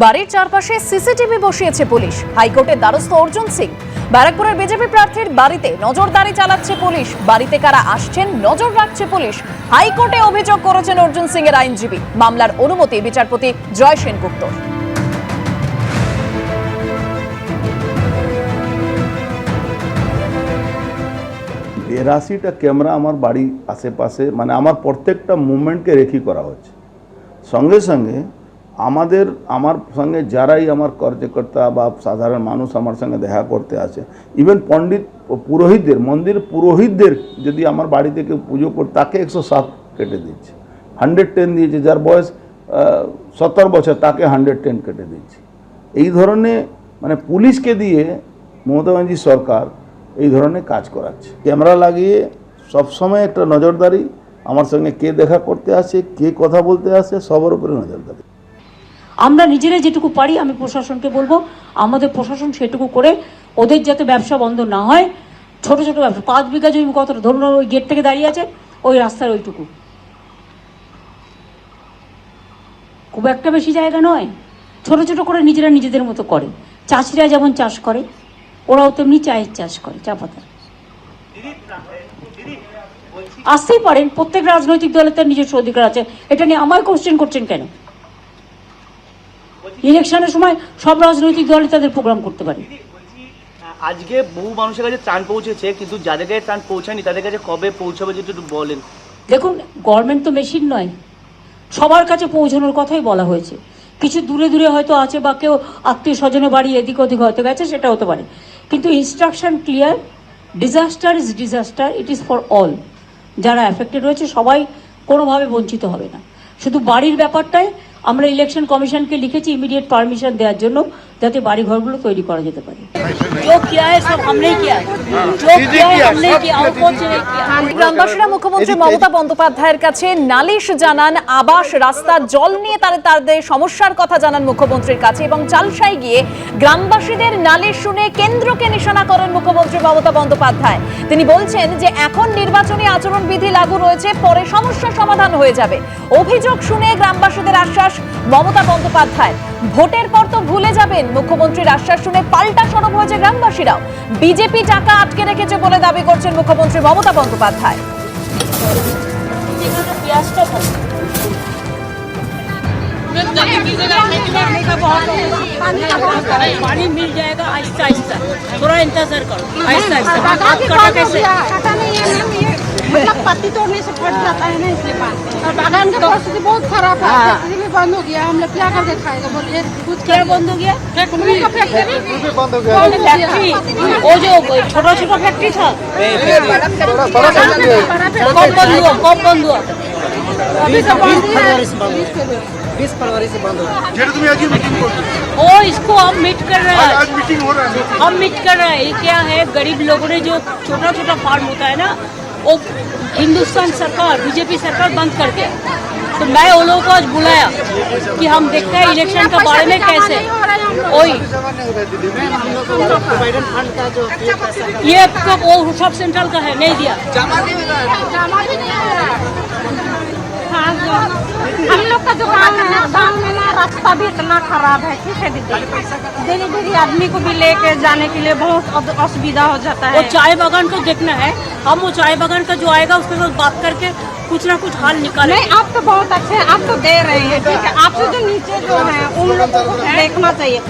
বাড়ির চারপাশে সিসিটিভি বসিয়েছে পুলিশ। হাইকোর্টের দ্বারস্থ অর্জুন সিং। ব্যারাকপুরের বিজেপি প্রার্থীর বাড়িতে নজরদারি চালাচ্ছে পুলিশ। বাড়িতে কারা আসছেন নজর রাখছে পুলিশ। হাইকোর্টে অভিযোগ করেছেন অর্জুন সিং এর আইনজীবী। মামলার অনুমতি বিচারপতি জয় সেনগুপ্তর। 82টা ক্যামেরা আমার বাড়ি আশেপাশে, মানে আমার প্রত্যেকটা মুভমেন্টকে রেখি করা হচ্ছে। সঙ্গে সঙ্গে আমার সঙ্গে যারাই আমার কার্যকর্তা বা সাধারণ মানুষ আমার সঙ্গে দেখা করতে আসে, ইভেন পণ্ডিত পুরোহিতদের, মন্দির পুরোহিতদের যদি আমার বাড়িতে কেউ পুজো করে তাকে 107 কেটে দিচ্ছে, 110 দিয়েছে। যার বয়স 70 বছর তাকে 110 কেটে দিচ্ছে। এই ধরনের মানে পুলিশকে দিয়ে মমতা ব্যানার্জি সরকার এই ধরনের কাজ করাচ্ছে। ক্যামেরা লাগিয়ে সবসময় একটা নজরদারি, আমার সঙ্গে কে দেখা করতে আসে, কে কথা বলতে আসে, সবার উপরে নজরদারি। আমরা নিজেরা যেটুকু পারি আমি প্রশাসনকে বলবো আমাদের প্রশাসন সেটুকু করে ওদের যাতে ব্যবসা বন্ধ না হয়। ছোট ছোট ব্যবসা, 5 বিঘা জমি কতটা ধরুন ওই গেট থেকে দাঁড়িয়ে আছে, ওই রাস্তার ওইটুকু, খুব একটা বেশি জায়গা নয়। ছোট ছোট করে নিজেরা নিজেদের মতো করে। চাষিরা যেমন চাষ করে, ওরাও তেমনি চায়ের চাষ করে, চা পাতা। আসতেই পারেন, প্রত্যেক রাজনৈতিক দলের তার নিজস্ব অধিকার আছে। এটা নিয়ে আমায় কোশ্চেন করছেন কেন? ইলেকশনের সময় সব রাজনৈতিক দলই তাদের প্রোগ্রাম করতে পারে। আজকে বহু মানুষের কাছে ত্রাণ পৌঁছেছে, কিন্তু যাদের কাছে ত্রাণ পৌঁছায়নি তাদের কাছে কবে পৌঁছাবে যদি একটু বলেন। দেখুন, গভর্নমেন্ট তো মেশিন নয়, সবার কাছে পৌঁছানোর কথাই বলা হয়েছে। কিছু দূরে দূরে হয়তো আছে বা কেউ আত্মীয় স্বজনের বাড়ি এদিক ওদিক হয়তো গেছে, সেটা হতে পারে, কিন্তু instruction clear, disaster is disaster, it is for all. যারা অ্যাফেক্টেড হয়েছে সবাই কোনোভাবে বঞ্চিত হবে না। শুধু বাড়ির ব্যাপারটায় আমরা ইলেকশন কমিশনকে লিখেছি ইমিডিয়েট পারমিশন দেওয়ার জন্য, যাতে বাড়ি ঘরগুলো তৈরি করা যেতে পারে। গ্রামবাসীরা মুখ্যমন্ত্রী মমতা বন্দ্যোপাধ্যায়ের কাছে নালিশ জানান। আবাস, রাস্তা, জল নিয়ে তাদের সমস্যার কথা জানান মুখ্যমন্ত্রীর কাছে এবং চালসায় গিয়ে গ্রামবাসীদের নালিশ শুনে কেন্দ্রকে নিশানা করেন মুখ্যমন্ত্রী মমতা বন্দ্যোপাধ্যায়। তিনি বলছেন যে এখন নির্বাচনী আচরণবিধি লাগু রয়েছে, পরে সমস্যা সমাধান হয়ে যাবে। অভিযোগ শুনে গ্রামবাসীদের আশ্বাস মমতা বন্দ্যোপাধ্যায়। ভোটের পর তো ভুলে যাবেন, মুখ্যমন্ত্রীর আশ্বাস শুনে পাল্টা সরব হয়েছে গ্রামবাসীরাও। বিজেপি টাকা আটকে রেখেছে বলে দাবি করছেন মুখ্যমন্ত্রী মমতা বন্দ্যোপাধ্যায়। पानी मिल जाएगा आहिस्ता आहिस्ता, थोड़ा इंतजार करो, आहिस्ता आहिस्ता। मतलब पत्ती तोड़ने से फट जाता है ना, इसलिए और बागान का परिस्थिति बहुत खराब है। फैक्ट्री भी बंद हो गया, हम लोग क्या करके खाएगा बोलिए? कुछ क्या बंद हो गया? फैक्ट्री का फैक्ट्री बंद हो गया। फैक्ट्री वो जो छोटा छोटा फैक्ट्री था कब बंद हुआ? अभी तो बंद है, 20 फरवरी से बंद हो गया। ओ इसको हम मीट कर रहे हैं, हम मीट कर रहे हैं। ये क्या है, गरीब लोगों ने जो छोटा छोटा फार्म होता है ना, वो हिंदुस्तान सरकार, बीजेपी सरकार बंद कर दिया। तो मैं वो लोगों को आज बुलाया कि हम देखते हैं इलेक्शन के बारे में कैसे। वही ये वो सब सेंट्रल का है, नहीं दिया। हम लोग का जो गाँव है ना, गाँव में ना रास्ता भी इतना खराब है, ठीक है दीदी। डेली डेली आदमी को भी लेके जाने के लिए बहुत असुविधा हो जाता है। वो चाय बागान को देखना है, हम वो चाय बागान का जो आएगा उसके साथ बात करके कुछ ना कुछ हल निकालें। नहीं, आप तो बहुत अच्छे हैं, आप तो दे रहे हैं, ठीक है। आपसे जो नीचे जो है उन लोगों को देखना चाहिए।